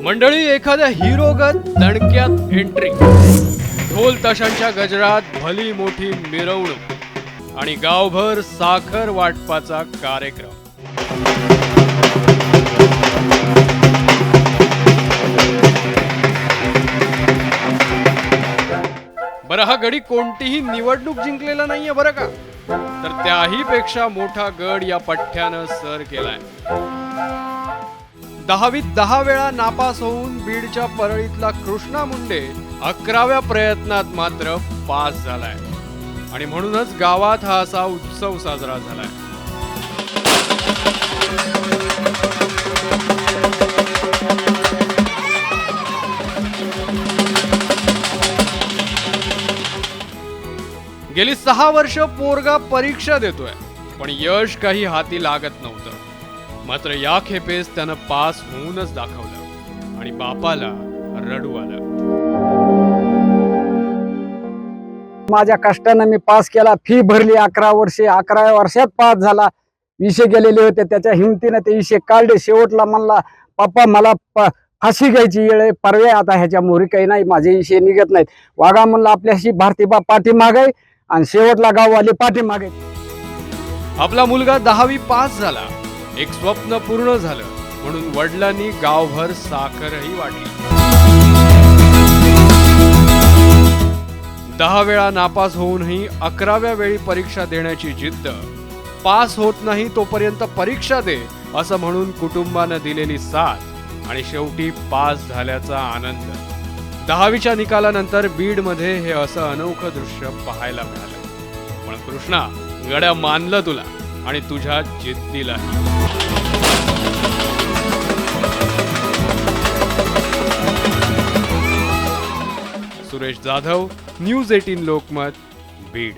मंडळी, एखाद्या हिरोगत दणक्यात एंट्री, ढोल ताशांच्या गजरात भली मोठी मिरवणूक आणि गावभर साखर वाटपाचा कार्यक्रम. बरं, हा गडी कोणतीही निवडणूक जिंकलेला नाहीये बरं का, तर त्याही पेक्षा मोठा गड या पठ्ठ्यानं सर केलाय. 10वीत 10 वेळा नापास होऊन बीडच्या परळीतला कृष्णा मुंडे 11व्या प्रयत्नात मात्र पास झालाय आणि म्हणूनच गावात हा असा उत्सव साजरा झालाय. गेली 6 वर्ष पोरगा परीक्षा देतोय, पण यश काही हाती लागत नव्हतं. मात्र या खेपेस त्यानं पास होऊनच दाखवलं आणि बापाला रडू आलं. माझ्या कष्टानं मी पास केला, फी भरली, 11 वर्षे, 11व्या वर्षात पास झाला. विषय गेलेले होते, त्याच्या हिमतीनं ते विषय काढले. शेवटला म्हणला, पप्पा मला फाशी घ्यायची वेळ आहे, पर्याय आता ह्याच्या मोहरी काही नाही, माझे विषय निघत नाहीत. वागा म्हणला, आपल्याशी भारतीबा पाठीमागे आणि शेवटला गाववाले पाठीमागे. आपला मुलगा 10वी पास झाला, एक स्वप्न पूर्ण झालं म्हणून वडिलांनी गावभर साखरही वाटली. 10 वेळा नापास होऊनही 11व्या वेळी परीक्षा देण्याची जिद्द, पास होत नाही तोपर्यंत परीक्षा दे असं म्हणून कुटुंबानं दिलेली साथ आणि शेवटी पास झाल्याचा आनंद. 10वीच्या निकालानंतर बीडमध्ये हे असं अनोखं दृश्य पाहायला मिळालं. पण कृष्णा, गड्या मानलं तुला आणि तुझ्या जिद्दीला. सुरेश जाधव, न्यूज 18 लोकमत, बीड.